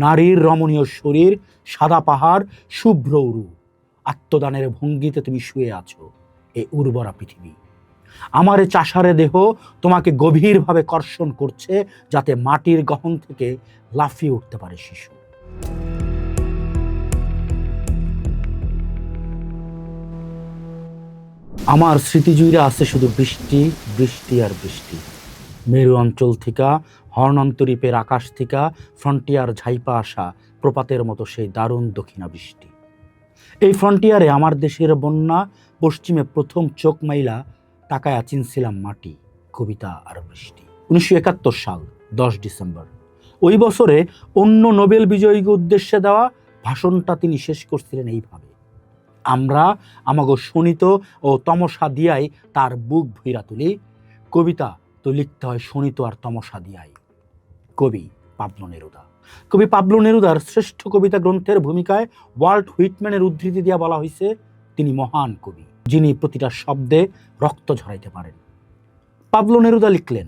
নারীর রমণীয় শরীর, সাদা পাহাড়, শুভ্র উরু, আত্মদানের ভঙ্গিতে তুমি শুয়ে আছো এই উর্বরা পৃথিবী। আমার এ চাষারে দেহ তোমাকে গভীরভাবে কর্ষণ করছে, যাতে মাটির গহন থেকে লাফিয়ে উঠতে পারে শিশু। আমার স্মৃতি জুড়ে আছে শুধু বৃষ্টি, বৃষ্টি আর বৃষ্টি। মেরু অঞ্চল থেকে, হর্ণান্তরীপের আকাশ থেকে ফ্রন্টিয়ার ঝাইপা আসা প্রপাতের মতো সেই দারুণ দক্ষিণা বৃষ্টি। এই ফ্রন্টিয়ারে আমার দেশের বন্যা, পশ্চিমে প্রথম চোখ মাইলা তাকায়া চিনছিলাম মাটি, কবিতা আর বৃষ্টি। 1971 সাল 10 ডিসেম্বর। ওই বছরে অন্য নোবেল বিজয়ীকে উদ্দেশ্যে দেওয়া ভাষণটা তিনি শেষ করছিলেন এইভাবে: আমরা আমাগো শোনিত ও তমসা দিয়াই তার বুক ভইরা তুলি, কবিতা তো লিখতে হয় শোনিত আর তমসা দিয়াই। কবি পাবলো নেরুদা। কবি পাবলো নেরুদার শ্রেষ্ঠ কবিতা গ্রন্থের ভূমিকায় ওয়াল্ট হুইটম্যানের উদ্ধৃতি দিয়া বলা হয়েছে, তিনি মহান কবি, যিনি প্রতিটা শব্দে রক্ত ঝরাইতে পারেন। পাবলো নেরুদা লিখলেন,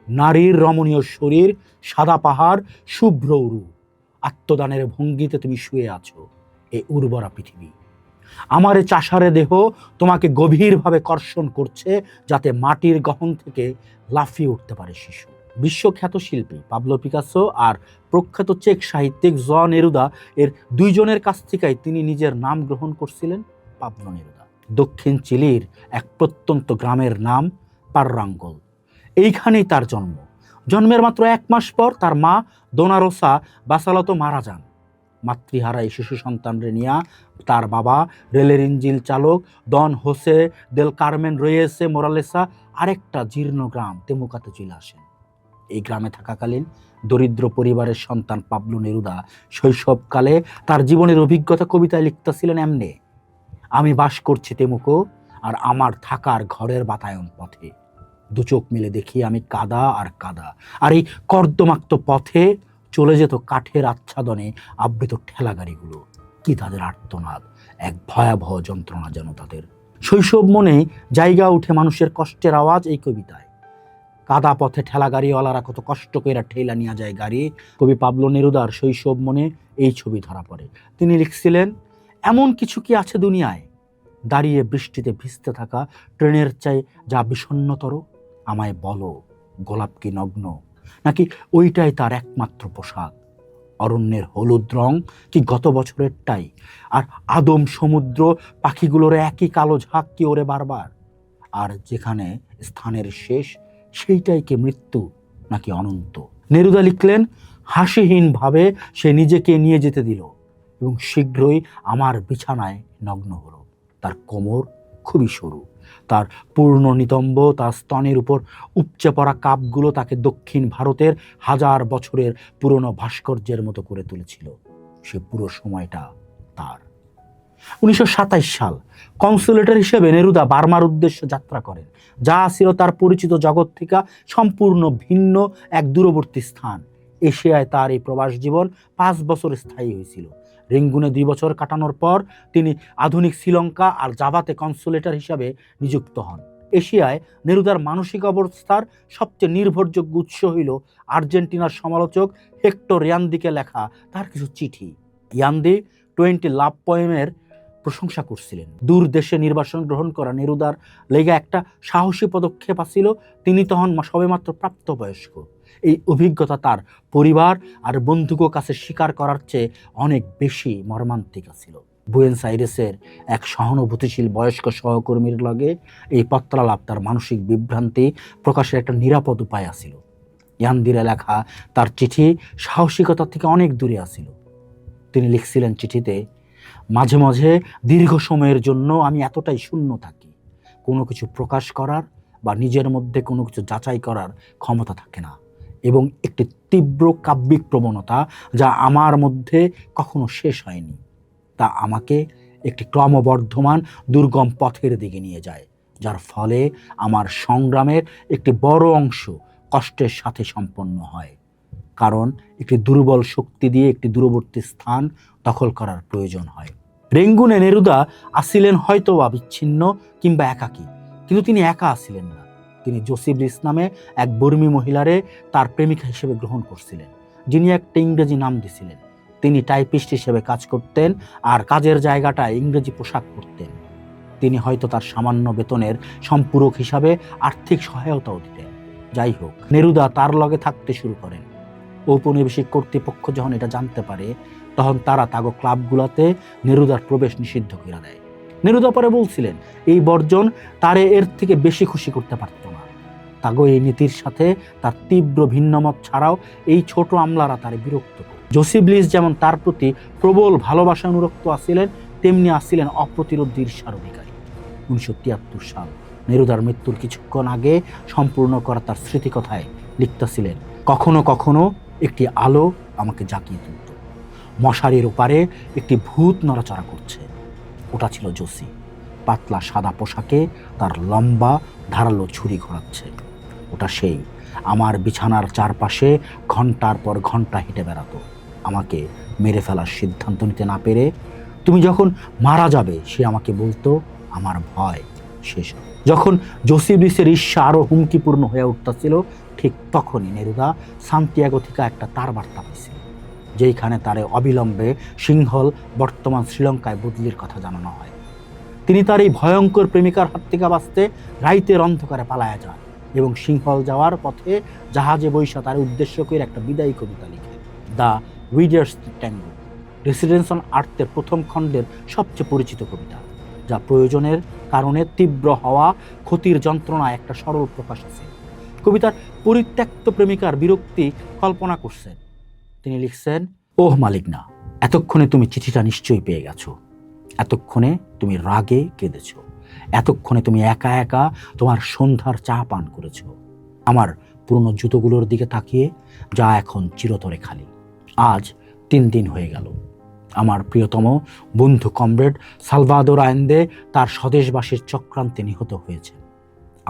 নারীর রমণীয় শরীর, সাদা পাহাড়, শুভ্র উরু, আত্মদানের ভঙ্গিতে তুমি শুয়ে আছো এই উর্বরা পৃথিবী। আমার এ চাষারে দেহ তোমাকে গভীরভাবে কর্ষণ করছে, যাতে মাটির গহন থেকে লাফিয়ে উঠতে পারে শিশু। বিশ্বখ্যাত শিল্পী পাবলো পিকাসো আর প্রখ্যাত চেক সাহিত্যিক জন নেরুদা এর দুইজনের কাছ থেকেই তিনি নিজের নাম গ্রহণ করছিলেন পাবলো নেরুদা। দক্ষিণ চিলির এক প্রত্যন্ত গ্রামের নাম পাররাঙ্গল। এইখানেই তার জন্ম। জন্মের মাত্র 1 মাস পর তার মা দোনা রোসা বাসালতো মারা যান। মাতৃহারা এই শিশু সন্তানরে নিয়া তার বাবা রেলের ইঞ্জিল চালক ডন হোসে দেল কারমেন রয়েসে মোরালেসা আরেকটা জীর্ণ গ্রাম তেমুকাতে চলে আসেন। এই গ্রামে থাকাকালীন দরিদ্র পরিবারের সন্তান পাবলো নেরুদা শৈশবকালে তার জীবনের অভিজ্ঞতা কবিতায় লিখতেছিলেন এমনে: আমি বাস করছি তেমুকো, আর আমার থাকার ঘরের বাতায়ন পথে, দু চোখ মিলে দেখি আমি কাদা আর কাদা, আর এই কর্দমাক্ত পথে চলে যেত কাঠের আচ্ছাদনে আবৃত ঠেলাগাড়িগুলো। কি তাদের আর্তনাদ, এক ভয়াবহ যন্ত্রণা যেন তাদের। শৈশব মনে জায়গা উঠে মানুষের কষ্টের আওয়াজ এই কবিতায়। কাদা পথে ঠেলা গাড়িওয়ালারা কত কষ্ট করে ঠেলা নিয়ে যায় গাড়ি। কবি পাবলো নেরুদার শৈশব মনে এই ছবি ধরা পড়ে। তিনি লিখছিলেন, এমন কিছু কি আছে দুনিয়ায়, দাঁড়িয়ে বৃষ্টিতে ভিজতে থাকা ট্রেনের চাই যা বিষণ্ণতর? আমায় বলো, গোলাপ কি নগ্ন, নাকি ওইটাই তার একমাত্র পোশাক? অরণ্যের হলুদ রং কি গত বছরেরটাই? আর আদম সমুদ্র পাখিগুলোর একই কালো ঝাঁক কি ওরে বারবার? আর যেখানে স্থানের শেষ, সেইটাই কি মৃত্যু নাকি অনন্ত? নেরুদা লিখলেন, হাসিহীন ভাবে সে নিজেকে নিয়ে যেতে দিল এবং শীঘ্রই আমার বিছানায় নগ্ন হলো। তার কোমর খুবই সরু, তার পূর্ণ নিতম্ব, তার স্তনের উপর উপচে পড়া কাপগুলো তাকে দক্ষিণ ভারতের 1000 বছরের পুরনো ভাস্কর্যের মতো করে তুলেছিল। সে পুরো সময়টা তার। 1927 সাল কনসুলেটর হিসেবে নেরুদা বার্মার উদ্দেশ্যে যাত্রা করেন, যা ছিল তার পরিচিত জগৎ থেকে সম্পূর্ণ ভিন্ন এক দূরবর্তী স্থান। এশিয়ায় তার এই প্রবাস জীবন 5 বছর স্থায়ী হয়েছিল। রেঙ্গুনে 2 বছর কাটানোর পর তিনি আধুনিক শ্রীলঙ্কা আর জাভাতে কনসুলেটর হিসাবে নিযুক্ত হন। এশিয়ায় নেরুদার মানসিক অবস্থার সবচেয়ে নির্ভরযোগ্য উৎস হইল আর্জেন্টিনার সমালোচক হেক্টর ইয়ান্দিকে লেখা তার কিছু চিঠি। ইয়ান্দি 20 লাভ পোয়েমের প্রশংসা করছিলেন। দূর দেশে নির্বাসন গ্রহণ করা নেরুদার লেগে একটা সাহসী পদক্ষেপ আসিল। তিনি তখন সবেমাত্র প্রাপ্তবয়স্ক। এই অভিজ্ঞতা তার পরিবার আর বন্ধুকে কাছে স্বীকার করার চেয়ে অনেক বেশি মর্মান্তিক ছিল। বুয়েন্স আইরেসের এক সহানুভূতিশীল বয়স্ক সহকর্মীর লগে এই পত্রালাপ তার মানসিক বিভ্রান্তি প্রকাশের একটা নিরাপদ উপায় আছিল। ইয়ান্দিরে লেখা তার চিঠি সাহসিকতা থেকে অনেক দূরে আছিল। তিনি লিখছিলেন চিঠিতে, মাঝে মাঝে দীর্ঘ সময়ের জন্য আমি এতটাই শূন্য থাকি, কোনো কিছু প্রকাশ করার বা নিজের মধ্যে কোনো কিছু যাচাই করার ক্ষমতা থাকে না, এবং একটি তীব্র কাব্যিক প্রবণতা যা আমার মধ্যে কখনো শেষ হয়নি, তা আমাকে একটি ক্রমবর্ধমান দুর্গম পথের দিকে নিয়ে যায়, যার ফলে আমার সংগ্রামের একটি বড় অংশ কষ্টের সাথে সম্পন্ন হয়, কারণ একটি দুর্বল শক্তি দিয়ে একটি দূরবর্তী স্থান দখল করার প্রয়োজন হয়। রেঙ্গুনে নেরুদা আসিলেন হয়তো বা বিচ্ছিন্ন কিংবা একাকী, কিন্তু তিনি একা আসিলেন না। তিনি জোসিব্রিস নামে এক বর্মী মহিলারে তার প্রেমিকা হিসেবে গ্রহণ করছিলেন, যিনি একটা ইংরেজি নাম দিছিলেন। তিনি টাইপিস্ট হিসেবে কাজ করতেন আর কাজের জায়গাটায় ইংরেজি পোশাক পরতেন। তিনি হয়তো তার সামান্য বেতনের সম্পূরক হিসাবে আর্থিক সহায়তাও দিতেন। যাই হোক, নেরুদা তার লগে থাকতে শুরু করেন। ঔপনিবেশিক কর্তৃপক্ষ যখন এটা জানতে পারে, তখন তারা তাগো ক্লাবগুলোতে নেরুদার প্রবেশ নিষিদ্ধ করে দেয়। নেরুদা পরে বলছিলেন এই বর্জন তারে এর থেকে বেশি খুশি করতে পারত না। তাগো এই নীতির সাথে তার তীব্র ভিন্নমত ছাড়াও এই ছোট আমলারা তারে বিরক্ত করে। জোসিবলিস যেমন তার প্রতি প্রবল ভালোবাসা অনুরক্ত আসিলেন, তেমনি আসিলেন অপ্রতিরোধ ঈর্ষার অধিকারী। 1973 সাল, নেরুদার মৃত্যুর কিছুক্ষণ আগে সম্পূর্ণ করা তার স্মৃতিকথায় লিখতেছিলেন, কখনো কখনো একটি আলো আমাকে জাগিয়ে তুলত। মশারির ওপারে একটি ভূত নড়াচড়া করছে। ওটা ছিল জোসি। পাতলা সাদা পোশাকে তার লম্বা ধারালো ছুরি ঘোরাচ্ছে। ওটা সেই আমার বিছানার চারপাশে ঘন্টার পর ঘন্টা হেঁটে বেড়াতো, আমাকে মেরে ফেলার সিদ্ধান্ত নিতে না পেরে। তুমি যখন মারা যাবে সে আমাকে বলতো, আমার ভয় শেষ হবে। যখন জোসিবলিসের ঈর্ষা আরো হুমকিপূর্ণ হয়ে উঠতেছিল, ঠিক তখনই নেরুদা সান্তিয়াগো থেকে একটা তার বার্তা পাইছিল, যেইখানে তারে অবিলম্বে সিংহল, বর্তমান শ্রীলঙ্কায় বদলির কথা জানানো হয়। তিনি তার এই ভয়ঙ্কর প্রেমিকার হাত থেকে বাঁচতে রাইতের অন্ধকারে পালায়া যান এবং সিংহল যাওয়ার পথে জাহাজে বৈশা তার উদ্দেশ্য করে একটা বিদায়ী কবিতা লিখেন, দ্য উইডার্স ট্যাঙ্গো। রেসিডেন্স অন আর্থের প্রথম খণ্ডের সবচেয়ে পরিচিত কবিতা, যা প্রয়োজনের কারণে তীব্র হওয়া ক্ষতির যন্ত্রণায় একটা সরল প্রকাশ আছে। কবিতার পরিত্যক্ত প্রেমিকার বিরক্তি কল্পনা করছেন। তিনি লিখছেন, ওহ মালিকনা, এতক্ষণে তুমি চিঠিটা নিশ্চয়ই পেয়ে গেছো। এতক্ষণে তুমি রাগে কেঁদেছ। এতক্ষণে তুমি একা একা তোমার সন্ধ্যার চা পান করেছ। আমার পুরনো জুতোগুলোর দিকে তাকিয়ে, যা এখন চিরতরে খালি। আজ 3 দিন হয়ে গেল। আমার প্রিয়তম বন্ধু কমরেড সালভাদোর আয়েন্দে তার স্বদেশবাসীর চক্রান্তে নিহত হয়েছে।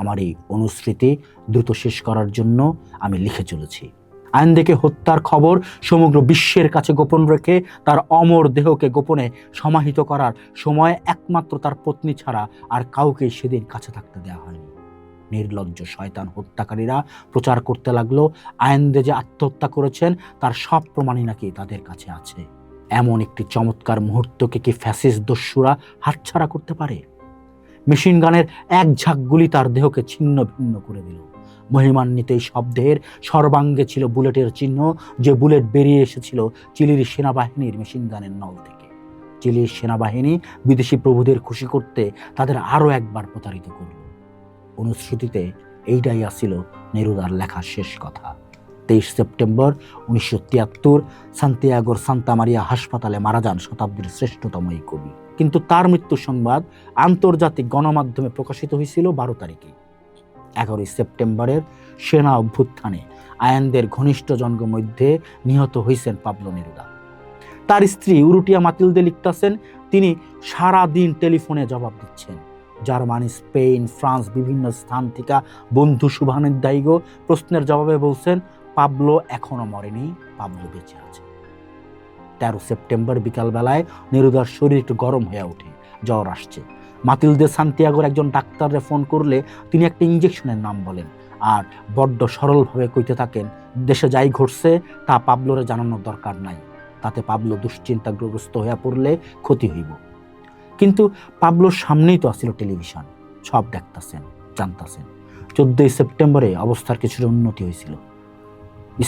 আমার এই অনুস্মৃতি দ্রুত শেষ করার জন্য আমি লিখে চলেছি। আয়েন্দেকে হত্যার খবর সমগ্র বিশ্বের কাছে গোপন রেখে তার অমর দেহকে গোপনে সমাহিত করার সময় একমাত্র তার পত্নী ছাড়া আর কাউকেই সেদিন কাছে থাকতে দেওয়া হয়নি। নির্লজ্জ শয়তান হত্যাকারীরা প্রচার করতে লাগলো আয়েন্দে যে আত্মহত্যা করেছেন তার সব প্রমাণই নাকি তাদের কাছে আছে। এমন একটি চমৎকার মুহূর্তকে কি ফ্যাসিস্ট দস্যুরা হাতছাড়া করতে পারে? মেশিন গানের এক ঝাঁক গুলি তার দেহকে ছিন্ন ভিন্ন করে দিল। মহিমান্বিত এই শব্দের সর্বাঙ্গে ছিল বুলেটের চিহ্ন, যে বুলেট বেরিয়ে এসেছিল চিলির সেনাবাহিনীর মেশিন গানের নল থেকে। চিলির সেনাবাহিনী বিদেশি প্রভুদের খুশি করতে তাদের আরো একবার প্রতারিত করল। অনুশ্রুতিতে এইটাই আসিল নেরুদার লেখা শেষ কথা। 23 সেপ্টেম্বর 1973 সান্তিয়াগোর সান্তা মারিয়া হাসপাতালে মারা যান শতাব্দীর শ্রেষ্ঠতম এই কবি। কিন্তু তার মৃত্যু সংবাদ আন্তর্জাতিক গণমাধ্যমে প্রকাশিত হয়েছিল 12 তারিখে। 11 সেপ্টেম্বরের সেনা অভ্যুত্থানে আয়েন্দের ঘনিষ্ঠ জনগণের মধ্যে নিহত হয়েছেন পাবলো নেরুদা। তার স্ত্রী উরুটিয়া মাতিলদে লিখতেছেন, তিনি সারা দিন টেলিফোনে জবাব দিচ্ছেন। জার্মানি, স্পেন, ফ্রান্স, বিভিন্ন স্থান থেকে বন্ধু শুভানুধ্যায়ী প্রশ্নের জবাবে বলছেন, পাবলো এখনো মরেনি, পাবলো বেঁচে আছে। 13 সেপ্টেম্বর বিকালবেলায় নেরুদার শরীর একটু গরম হয়ে ওঠে, জ্বর আসছে। মাতিলদে সান্তিয়াগোর একজন ডাক্তারে ফোন করলে তিনি একটা ইঞ্জেকশনের নাম বলেন আর বড্ড সরলভাবে কইতে থাকেন, দেশে যাই ঘটছে তা পাবলোরে জানানোর দরকার নাই, তাতে পাবলো দুশ্চিন্তাগ্রস্ত হয়ে পড়লে ক্ষতি হইব। কিন্তু পাবলোর সামনেই তো আসছিল টেলিভিশন, সব দেখতেছেন, জানতেছেন। 14 সেপ্টেম্বরে অবস্থার কিছুটা উন্নতি হয়েছিল।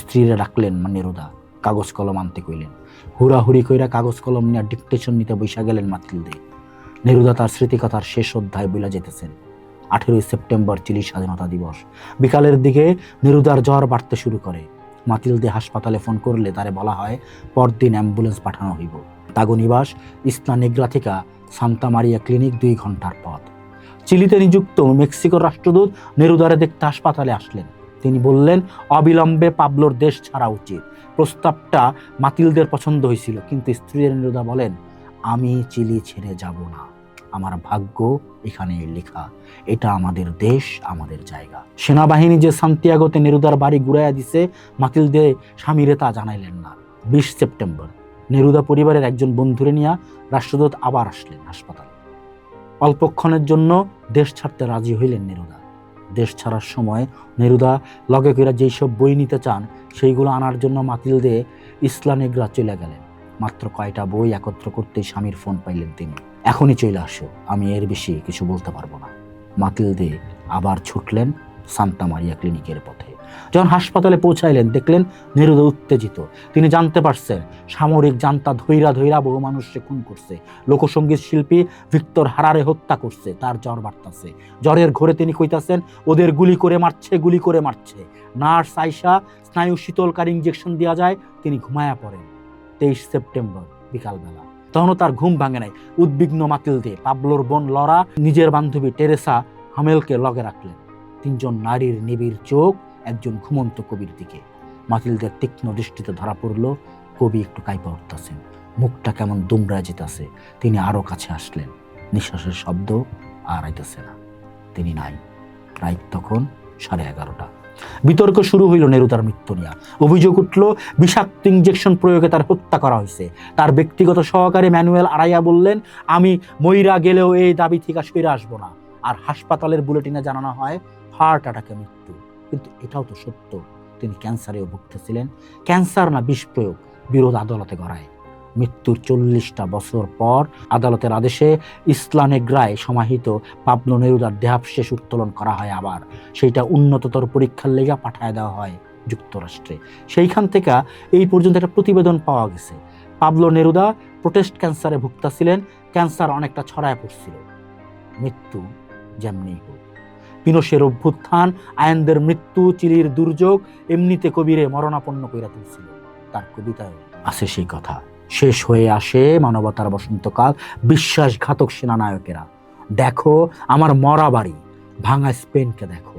স্ত্রীরা ডাকলেন নেরুদা, কাগজ কলম আনতে কইলেন। হুড়াহুড়ি কইরা কাগজ কলম নিয়ে ডিকটেশন নিতে বৈশা গেলেন মাতিলদে। নেরুদা তার স্মৃতিকথার শেষ অধ্যায় বইলা যেতেছেন। 18 সেপ্টেম্বর চিলি স্বাধীনতা দিবস। বিকালের দিকে নেরুদার জ্বর বাড়তে শুরু করে। মাতিলদে হাসপাতালে ফোন করলে তারে বলা হয় পরদিন অ্যাম্বুলেন্স পাঠানো হইব। তাগো নিবাস ইসলা নেগ্রা থেকে সান্তা মারিয়া ক্লিনিক 2 ঘন্টার পথ। চিলিতে নিযুক্ত মেক্সিকোর রাষ্ট্রদূত নেরুদারে দেখতে হাসপাতালে আসলেন। তিনি বললেন, অবিলম্বে পাবলোর দেশ ছাড়া উচিত। প্রস্তাবটা মাতিলদের পছন্দ হয়েছিল, কিন্তু স্ত্রী নেরুদা বলেন, আমি চিলি ছেড়ে যাব না, আমার ভাগ্য এখানে লেখা, এটা আমাদের দেশ, আমাদের জায়গা। সেনাবাহিনী যে সান্তিয়াগোতে নেরুদার বাড়ি ঘুরাইয়া দিছে, মাতিলদে স্বামীরে তা জানাইলেন না। 20 সেপ্টেম্বর নেরুদা পরিবারের একজন বন্ধুরে নিয়ে রাষ্ট্রদূত আবার আসলেন হাসপাতালে। অল্পক্ষণের জন্য দেশ ছাড়তে রাজি হইলেন নেরুদা। দেশ ছাড়ার সময় নেরুদা লগে কইরা যেসব বই নিতে চান সেইগুলো আনার জন্য মাতিল দিয়ে ইসলানেগ্রা চলে গেলেন। মাত্র কয়টা বই একত্র করতেই স্বামীর ফোন পাইলেন তিনি। এখনই চলে আসো, আমি এর বেশি কিছু বলতে পারবো না। মাতিল দিয়ে আবার ছুটলেন সান্তা মারিয়া ক্লিনিকের পথে। যখন হাসপাতালে পৌঁছাইলেন দেখলেন নেরুদা উত্তেজিত। তিনি জানতে পারছেন সামরিক জান্তা ধৈরা ধৈরা বহু মানুষকে খুন করছে, লোকসঙ্গীত শিল্পী ভিক্টর হারারে হত্যা করছে। তার জ্বর বাড়তাছে, জ্বরের ঘোরে তিনি কইতাছেন ওদের গুলি করে মারছে, গুলি করে মারছে। নার্স আইসা স্নায়ু শীতলকারী ইঞ্জেকশন দেওয়া যায়, তিনি ঘুমায়া পড়েন। 23 সেপ্টেম্বর বিকালবেলা। তখনও তার ঘুম ভাঙে নাই। উদ্বিগ্ন মাতিল দিয়ে পাবলোর বোন লরা নিজের বান্ধবী টেরেসা হামেলকে লগে রাখলেন। তিনজন নারীর নিবিড় চোখ একজন ঘুমন্ত কবির দিকে। মাতিলদের তীক্ষ্ণ দৃষ্টিতে ধরা পড়ল কবি একটু কাঁপা উঠতেছেন, মুখটা কেমন দুমড়া যেতেছে। তিনি আরো কাছে আসলেন, নিঃশ্বাসের শব্দ আর আইতেছে না, তিনি নাই। রাত তখন 11:30। বিতর্ক শুরু হইল নেরুদার মৃত্যু নিয়ে। অভিযোগ উঠল বিষাক্ত ইঞ্জেকশন প্রয়োগে তার হত্যা করা হয়েছে। তার ব্যক্তিগত সহকারী ম্যানুয়েল আড়াইয়া বললেন, আমি মইরা গেলেও এই দাবি থেকে সইরা আসবো না। আর হাসপাতালের বুলেটিনে জানানো হয় হার্ট অ্যাটাকে মৃত্যু। কিন্তু এটাও তো সত্য, তিনি ক্যান্সারেও ভুগতেছিলেন। ক্যান্সার না বিষ প্রয়োগ, বিরোধ আদালতে গড়ায়। মৃত্যুর 40টা বছর পর আদালতের আদেশে ইসলানেগ্রায় সমাহিত পাবলো নেরুদার দেহাবশেষ উত্তোলন করা হয়। আবার সেইটা উন্নততর পরীক্ষার লেগা পাঠায় দেওয়া হয় যুক্তরাষ্ট্রে। সেইখান থেকে এই পর্যন্ত একটা প্রতিবেদন পাওয়া গেছে পাবলো নেরুদা প্রোটেস্ট ক্যান্সারে ভুগতাছিলেন। ক্যান্সার অনেকটা ছড়ায় পড়ছিল। মৃত্যু যেমনি হোক, পিনোশের অভ্যুত্থান, আয়ানদের মৃত্যু, চিলির দুর্যোগ এমনিতে কবিরে মরণাপন্ন কইরা তুলছিল। তার কবিতায় আছে সেই কথা, শেষ হয়ে আসে মানবতার বসন্তকাল, বিশ্বাসঘাতক সেনানায়কেরা। দেখো আমার মরা বাড়ি, ভাঙা স্পেনকে দেখো।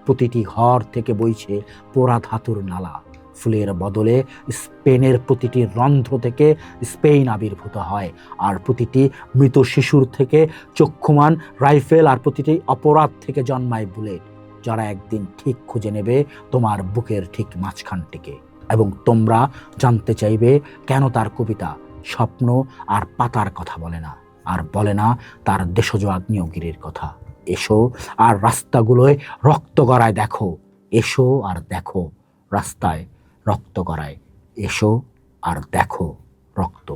প্রতিটি ঘর থেকে বইছে পোড়া ধাতুর নালা। ফুলের বদলে স্পেনের প্রতিটি রন্ধ্র থেকে স্পেন আবির্ভূত হয়। আর প্রতিটি মৃত শিশুর থেকে চক্ষুমান রাইফেল, আর প্রতিটি অপরাধ থেকে জন্মায় বুলেট, যারা একদিন ঠিক খুঁজে নেবে তোমার বুকের ঠিক মাঝখানটিকে। এবং তোমরা জানতে চাইবে কেন তার কবিতা স্বপ্ন আর পাতার কথা বলে না, আর বলে না তার দেশজ আগ্নেয়গিরির কথা। এসো আর রাস্তাগুলোয় রক্ত গড়ায় দেখো, এসো আর দেখো রাস্তায় রক্ত গড়ায়, এসো আর দেখো রক্ত।